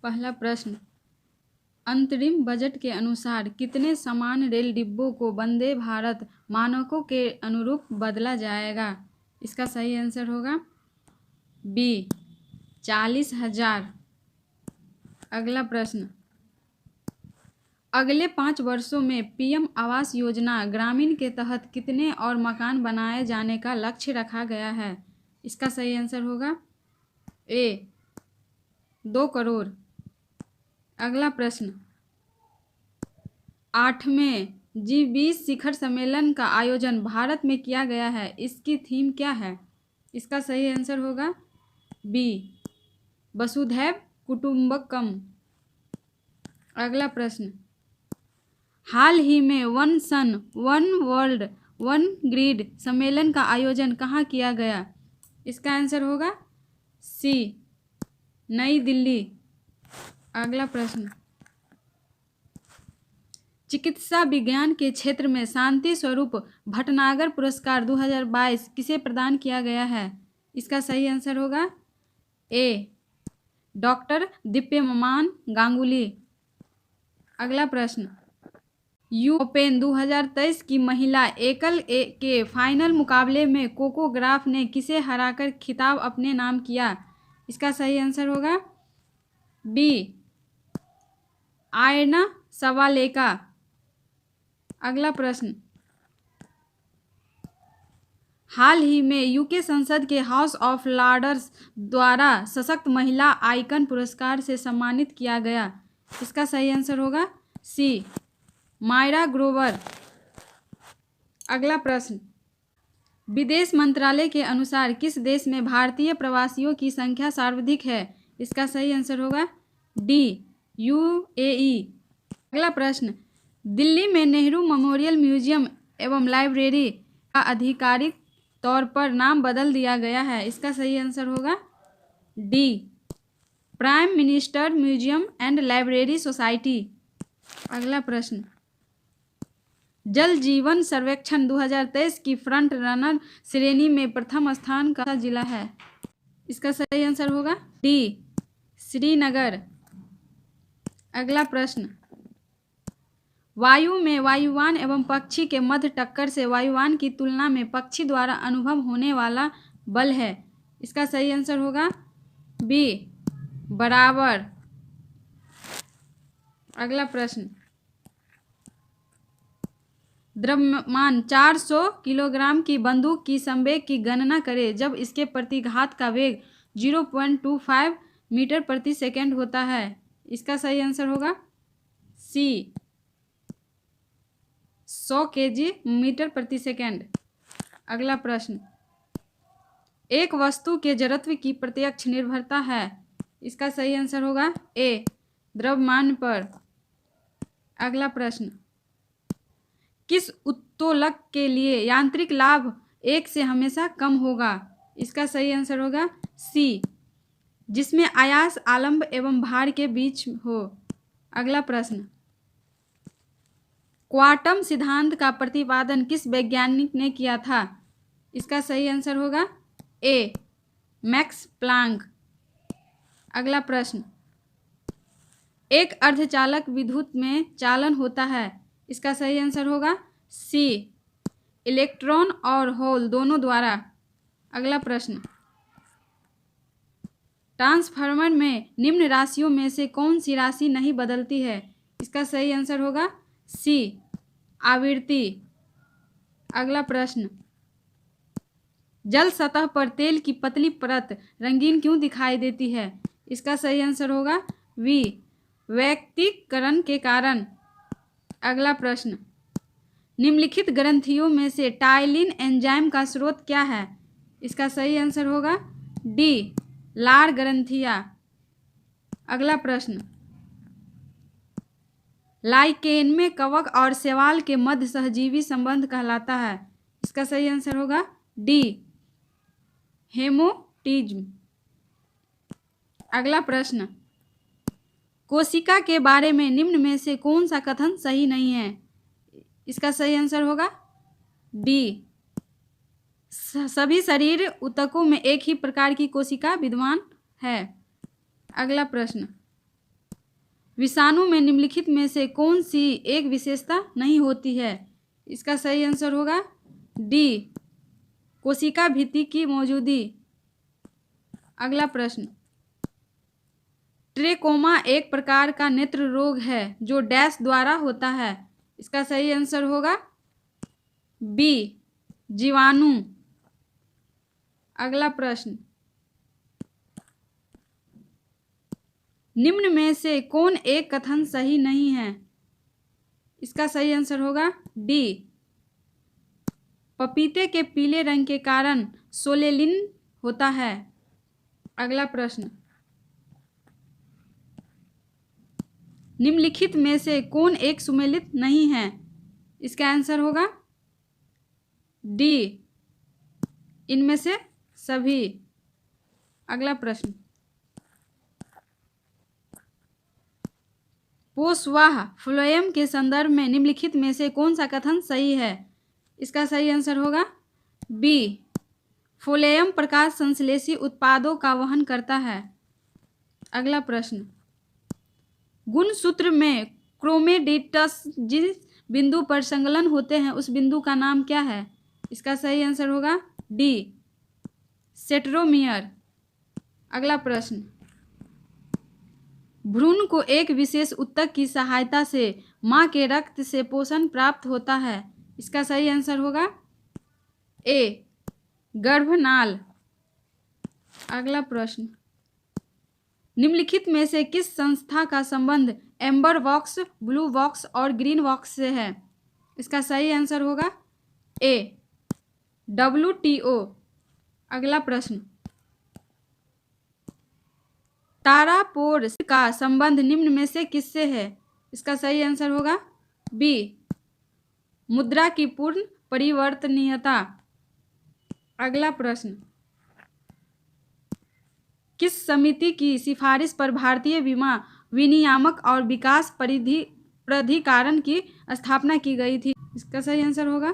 पहला प्रश्न, अंतरिम बजट के अनुसार कितने समान रेल डिब्बों को वंदे भारत मानकों के अनुरूप बदला जाएगा? इसका सही आंसर होगा बी 40,000। अगला प्रश्न, अगले 5 वर्षों में पीएम आवास योजना ग्रामीण के तहत कितने और मकान बनाए जाने का लक्ष्य रखा गया है? इसका सही आंसर होगा ए 2 करोड़। अगला प्रश्न, 8वें जी20 शिखर सम्मेलन का आयोजन भारत में किया गया है, इसकी थीम क्या है? इसका सही आंसर होगा बी वसुधैव कुटुंबकम। अगला प्रश्न, हाल ही में one sun one world one grid सम्मेलन का आयोजन कहाँ किया गया? इसका आंसर होगा सी नई दिल्ली। अगला प्रश्न, चिकित्सा विज्ञान के क्षेत्र में शांति स्वरूप भटनागर पुरस्कार 2022 किसे प्रदान किया गया है? इसका सही आंसर होगा ए डॉक्टर दिप्यमान गांगुली। अगला प्रश्न, ओपन 2023 की महिला एकल के फाइनल मुकाबले में कोको गॉफ ने किसे हराकर खिताब अपने नाम किया? इसका सही आंसर होगा बी आयना सवालेका। अगला प्रश्न, हाल ही में यूके संसद के हाउस ऑफ लॉर्ड्स द्वारा सशक्त महिला आइकन पुरस्कार से सम्मानित किया गया, इसका सही आंसर होगा सी मायरा ग्रोवर। अगला प्रश्न, विदेश मंत्रालय के अनुसार किस देश में भारतीय प्रवासियों की संख्या सर्वाधिक है? इसका सही आंसर होगा डी यूएई। अगला प्रश्न, दिल्ली में नेहरू मेमोरियल म्यूजियम एवं लाइब्रेरी का आधिकारिक तौर पर नाम बदल दिया गया है, इसका सही आंसर होगा D prime minister museum and library society. अगला प्रश्न, जल जीवन सर्वेक्षण 2023 की फ्रंट रनर श्रेणी में प्रथम स्थान का जिला है? इसका सही आंसर होगा डी श्रीनगर। अगला प्रश्न, वायु में वायुयान एवं पक्षी के मध्य टक्कर से वायुयान की तुलना में पक्षी द्वारा अनुभव होने वाला बल है, इसका सही आंसर होगा बी बराबर। अगला प्रश्न, द्रव्यमान 400 किलोग्राम की बंदूक की संवेग की गणना करें जब इसके प्रतिघात का वेग 0.25 मीटर प्रति सेकंड होता है, इसका सही आंसर होगा सी 100 केजी मीटर प्रति सेकंड। अगला प्रश्न, एक वस्तु के जड़त्व की प्रत्यक्ष निर्भरता है, इसका सही आंसर होगा ए द्रव्यमान पर। अगला प्रश्न, किस उत्तोलक के लिए यांत्रिक लाभ 1 से हमेशा कम होगा? इसका सही आंसर होगा सी जिसमें आयास आलंब एवं भार के बीच हो। अगला प्रश्न, क्वांटम सिद्धांत का प्रतिपादन किस वैज्ञानिक ने किया था? इसका सही आंसर होगा ए मैक्स प्लांक। अगला प्रश्न, एक अर्धचालक विद्युत में चालन होता है, इसका सही आंसर होगा सी इलेक्ट्रॉन और होल दोनों द्वारा। अगला प्रश्न, ट्रांसफार्मर में निम्न राशियों में से कौन सी राशि नहीं बदलती है? इसका सही आंसर होगा सी आवृत्ति। अगला प्रश्न, जल सतह पर तेल की पतली परत रंगीन क्यों दिखाई देती है? इसका सही आंसर होगा वी वैक्टीकरण के कारण। अगला प्रश्न, निम्नलिखित ग्रंथियों में से टाइलिन एंजाइम का स्रोत क्या है? इसका सही आंसर होगा डी लार ग्रंथियां। अगला प्रश्न, लाइकेन में कवक और शैवाल के मध्य सहजीवी संबंध कहलाता है, इसका सही आंसर होगा डी हेमोटिज्म। अगला प्रश्न, कोशिका के बारे में निम्न में से कौन सा कथन सही नहीं है? इसका सही आंसर होगा डी सभी शरीर ऊतकों में एक ही प्रकार की कोशिका विद्यमान है। अगला प्रश्न, विषाणु में निम्नलिखित में से कौन सी एक विशेषता नहीं होती है? इसका सही आंसर होगा डी, कोशिका भित्ति की मौजूदगी। अगला प्रश्न, ट्रेकोमा एक प्रकार का नेत्र रोग है जो डैश द्वारा होता है। इसका सही आंसर होगा बी, जीवाणु। अगला प्रश्न, निम्न में से कौन एक कथन सही नहीं है? इसका सही आंसर होगा डी, पपीते के पीले रंग के कारण सोलेलिन होता है। अगला प्रश्न, निम्नलिखित में से कौन एक सुमेलित नहीं है? इसका आंसर होगा डी, इनमें से सभी। अगला प्रश्न, पोषवाह फ्लोएम के संदर्भ में निम्नलिखित में से कौन सा कथन सही है? इसका सही आंसर होगा बी, फ्लोएम प्रकाश संश्लेषी उत्पादों का वहन करता है। अगला प्रश्न, गुणसूत्र में क्रोमेटिड्स जिस बिंदु पर संलग्न होते हैं उस बिंदु का नाम क्या है? इसका सही आंसर होगा डी, सेंट्रोमियर। अगला प्रश्न, भ्रूण को एक विशेष ऊतक की सहायता से मां के रक्त से पोषण प्राप्त होता है। इसका सही आंसर होगा ए, गर्भनाल। अगला प्रश्न, निम्नलिखित में से किस संस्था का संबंध एम्बर बॉक्स, ब्लू बॉक्स और ग्रीन बॉक्स से है? इसका सही आंसर होगा ए, WTO। अगला प्रश्न, तारापोर का संबंध निम्न में से किससे है? इसका सही आंसर होगा बी, मुद्रा की पूर्ण परिवर्तनीयता। अगला प्रश्न, किस समिति की सिफारिश पर भारतीय बीमा विनियामक और विकास प्राधिकरण की स्थापना की गई थी? इसका सही आंसर होगा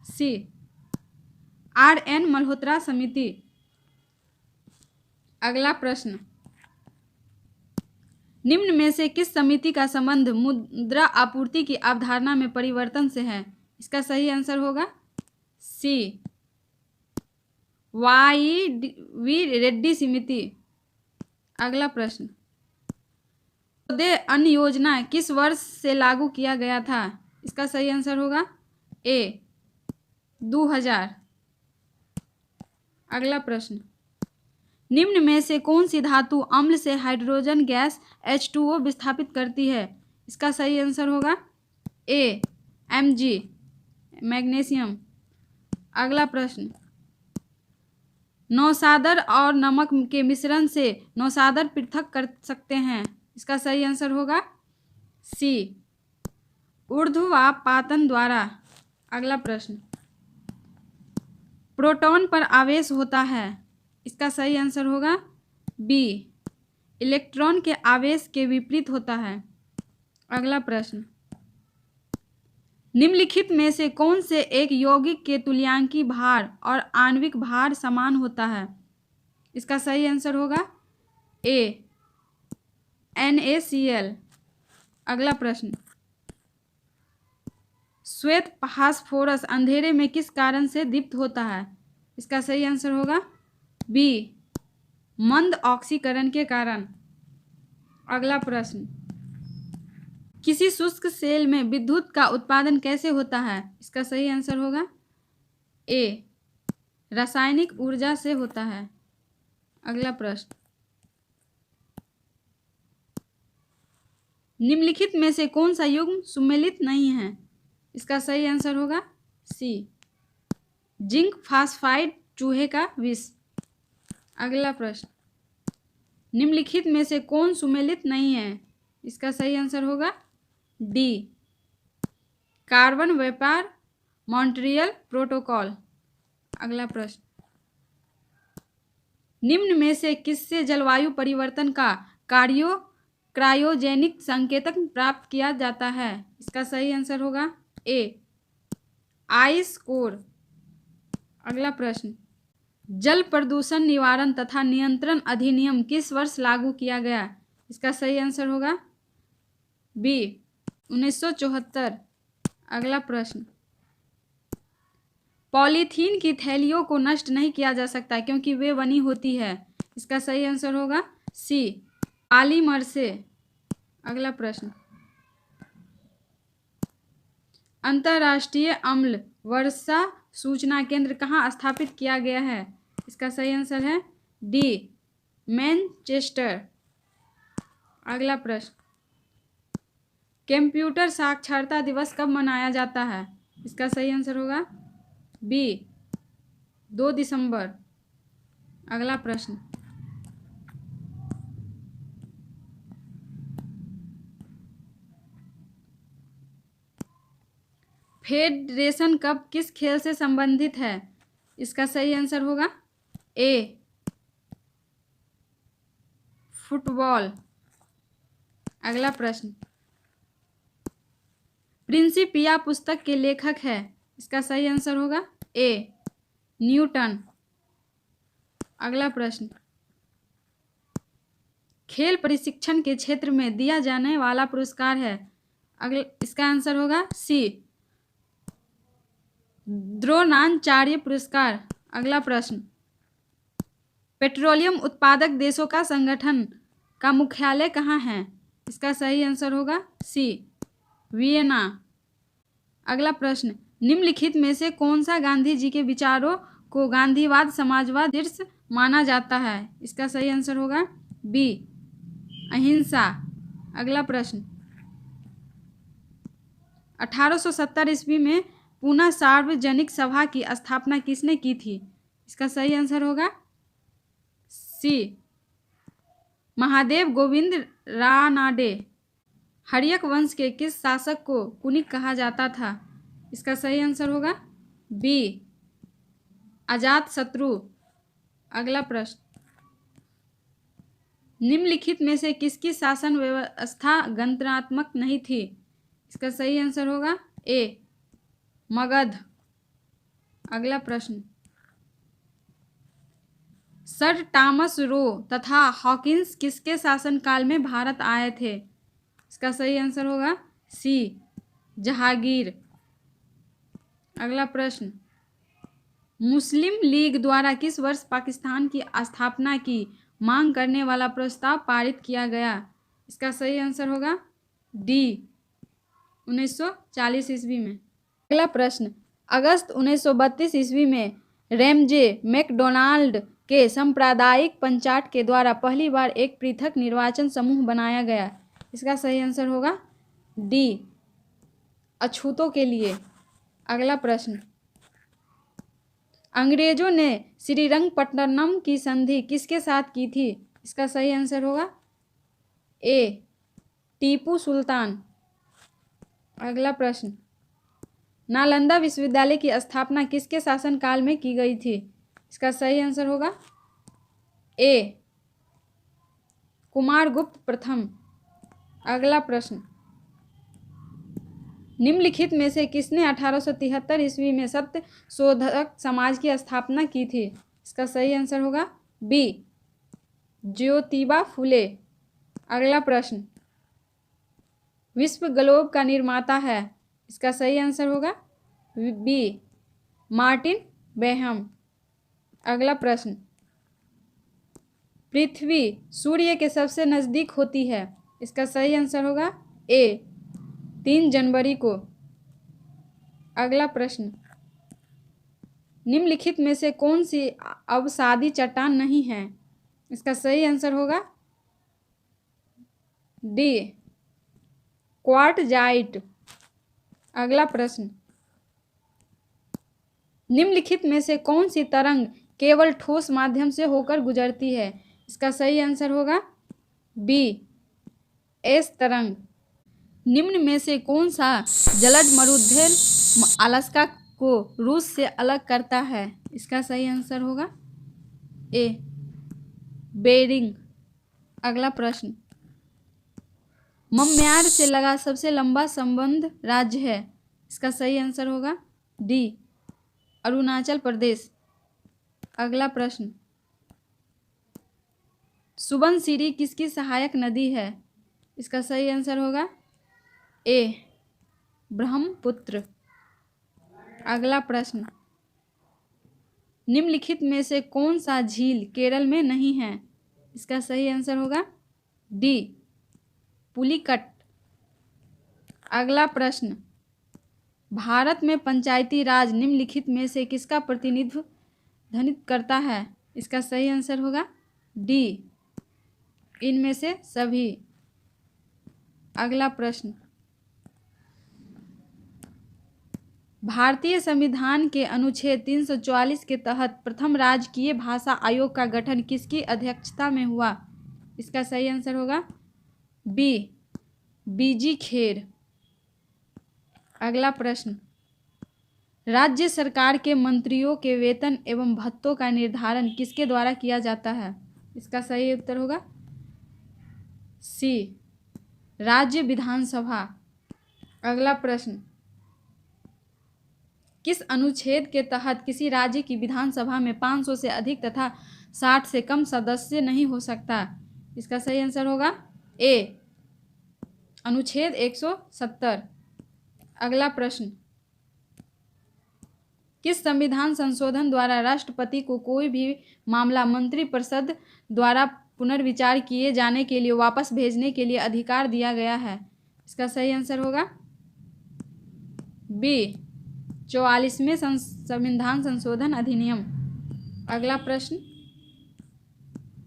सी, RN मल्होत्रा समिति। अगला प्रश्न, निम्न में से किस समिति का संबंध मुद्रा आपूर्ति की अवधारणा में परिवर्तन से है? इसका सही आंसर होगा सी, YV रेड्डी समिति। अगला प्रश्न, अंत्योदय अन्न योजना किस वर्ष से लागू किया गया था? इसका सही आंसर होगा ए, 2000। अगला प्रश्न, निम्न में से कौन सी धातु अम्ल से हाइड्रोजन गैस H2O विस्थापित करती है? इसका सही आंसर होगा ए, Mg, मैग्नीशियम। अगला प्रश्न, नौशादर और नमक के मिश्रण से नौशादर पृथक कर सकते हैं। इसका सही आंसर होगा सी, ऊर्ध्वपातन द्वारा। अगला प्रश्न, प्रोटॉन पर आवेश होता है। इसका सही आंसर होगा बी, इलेक्ट्रॉन के आवेश के विपरीत होता है। अगला प्रश्न, निम्नलिखित में से कौन से एक यौगिक के तुल्यांकी भार और आणविक भार समान होता है? इसका सही आंसर होगा ए, NaCl। अगला प्रश्न, श्वेत फास्फोरस अंधेरे में किस कारण से दीप्त होता है? इसका सही आंसर होगा बी, मंद ऑक्सीकरण के कारण। अगला प्रश्न, किसी शुष्क सेल में विद्युत का उत्पादन कैसे होता है? इसका सही आंसर होगा ए, रासायनिक ऊर्जा से होता है। अगला प्रश्न, निम्नलिखित में से कौन सा युग्म सुमेलित नहीं है? इसका सही आंसर होगा सी, जिंक फास्फाइड चूहे का विष। अगला प्रश्न, निम्नलिखित में से कौन सुमेलित नहीं है? इसका सही आंसर होगा डी, कार्बन व्यापार मॉन्ट्रियल प्रोटोकॉल। अगला प्रश्न, निम्न में से किससे जलवायु परिवर्तन का क्रायोजेनिक संकेतक प्राप्त किया जाता है? इसका सही आंसर होगा ए, आइस कोर। अगला प्रश्न, जल प्रदूषण निवारण तथा नियंत्रण अधिनियम किस वर्ष लागू किया गया? इसका सही आंसर होगा बी 1974। अगला प्रश्न, पॉलीथीन की थैलियों को नष्ट नहीं किया जा सकता क्योंकि वे बनी होती है। इसका सही आंसर होगा सी पॉलीमर से। अगला प्रश्न, अंतर्राष्ट्रीय अम्ल वर्षा सूचना केंद्र कहाँ स्थापित किया गया है? इसका सही आंसर है डी मैनचेस्टर। अगला प्रश्न, कंप्यूटर साक्षरता दिवस कब मनाया जाता है? इसका सही आंसर होगा बी 2 दिसंबर। अगला प्रश्न, फेडरेशन कप किस खेल से संबंधित है? इसका सही आंसर होगा ए फुटबॉल। अगला प्रश्न, प्रिंसिपिया पुस्तक के लेखक है? इसका सही आंसर होगा ए न्यूटन। अगला प्रश्न, खेल प्रशिक्षण के क्षेत्र में दिया जाने वाला पुरस्कार है? इसका आंसर होगा सी द्रोणाचार्य पुरस्कार। अगला प्रश्न, पेट्रोलियम उत्पादक देशों का संगठन का मुख्यालय कहाँ है? इसका सही आंसर होगा सी वियना। अगला प्रश्न, निम्नलिखित में से कौन सा गांधी जी के विचारों को गांधीवाद समाजवाद शीर्ष माना जाता है? इसका सही आंसर होगा बी अहिंसा। अगला प्रश्न, 1870 ईस्वी में पुनः सार्वजनिक सभा की स्थापना किसने की थी? इसका सही आंसर होगा सी महादेव गोविंद रानाडे। हर्यक वंश के किस शासक को कुनिक कहा जाता था? इसका सही आंसर होगा बी अजातशत्रु। अगला प्रश्न, निम्नलिखित में से किसकी शासन व्यवस्था गणतंत्रात्मक नहीं थी? इसका सही आंसर होगा ए मगध। अगला प्रश्न, सर टॉमस रो तथा हॉकिंस किसके शासनकाल में भारत आए थे? इसका सही आंसर होगा सी जहांगीर। अगला प्रश्न, मुस्लिम लीग द्वारा किस वर्ष पाकिस्तान की स्थापना की मांग करने वाला प्रस्ताव पारित किया गया? इसका सही आंसर होगा डी 1940 ईस्वी में। अगला प्रश्न, अगस्त 1932 ईस्वी में रैमजे मैकडोनाल्ड के सांप्रदायिक पंचायत के द्वारा पहली बार एक पृथक निर्वाचन समूह बनाया गया। इसका सही आंसर होगा डी अछूतों के लिए। अगला प्रश्न, अंग्रेजों ने श्रीरंगपट्टनम की संधि किसके साथ की थी? इसका सही आंसर होगा ए टीपू सुल्तान। अगला प्रश्न, नालंदा विश्वविद्यालय की स्थापना किसके शासनकाल में की गई थी? इसका सही आंसर होगा ए कुमारगुप्त प्रथम। अगला प्रश्न, निम्नलिखित में से किसने 1873 ईस्वी में सत्य शोधक समाज की स्थापना की थी? इसका सही आंसर होगा बी ज्योतिबा फुले। अगला प्रश्न, विश्व ग्लोब का निर्माता है? इसका सही आंसर होगा बी मार्टिन बेहम। अगला प्रश्न, पृथ्वी सूर्य के सबसे नज़दीक होती है? इसका सही आंसर होगा ए 3 जनवरी को। अगला प्रश्न, निम्नलिखित में से कौन सी अवसादी चट्टान नहीं है? इसका सही आंसर होगा डी क्वार्टजाइट। अगला प्रश्न, निम्नलिखित में से कौन सी तरंग केवल ठोस माध्यम से होकर गुजरती है? इसका सही आंसर होगा बी एस तरंग। निम्न में से कौन सा जलज मरुस्थल अलास्का को रूस से अलग करता है? इसका सही आंसर होगा ए बेरिंग। अगला प्रश्न, म्यांमार से लगा सबसे लंबा संबंध राज्य है? इसका सही आंसर होगा डी अरुणाचल प्रदेश। अगला प्रश्न, सुबनसिरी किसकी सहायक नदी है? इसका सही आंसर होगा ए ब्रह्मपुत्र। अगला प्रश्न, निम्नलिखित में से कौन सा झील केरल में नहीं है? इसका सही आंसर होगा डी पुलिकट। अगला प्रश्न, भारत में पंचायती राज निम्नलिखित में से किसका प्रतिनिधित्व करता है? इसका सही आंसर होगा डी इनमें से सभी। अगला प्रश्न, भारतीय संविधान के अनुच्छेद 344 के तहत प्रथम राजकीय भाषा आयोग का गठन किसकी अध्यक्षता में हुआ? इसका सही आंसर होगा बी बीजी खेर। अगला प्रश्न, राज्य सरकार के मंत्रियों के वेतन एवं भत्तों का निर्धारण किसके द्वारा किया जाता है? इसका सही उत्तर होगा सी राज्य विधानसभा। अगला प्रश्न, किस अनुच्छेद के तहत किसी राज्य की विधानसभा में 500 से अधिक तथा 60 से कम सदस्य नहीं हो सकता? इसका सही आंसर होगा ए अनुच्छेद 170। अगला प्रश्न, किस संविधान संशोधन द्वारा राष्ट्रपति को कोई भी मामला मंत्रिपरिषद द्वारा पुनर्विचार किए जाने के लिए वापस भेजने के लिए अधिकार दिया गया है? इसका सही आंसर होगा बी 44वें संविधान संशोधन अधिनियम। अगला प्रश्न,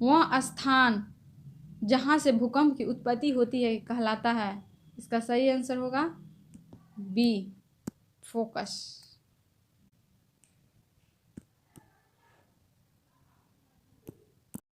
वह स्थान जहाँ से भूकंप की उत्पत्ति होती है कहलाता है? इसका सही आंसर होगा बी फोकस।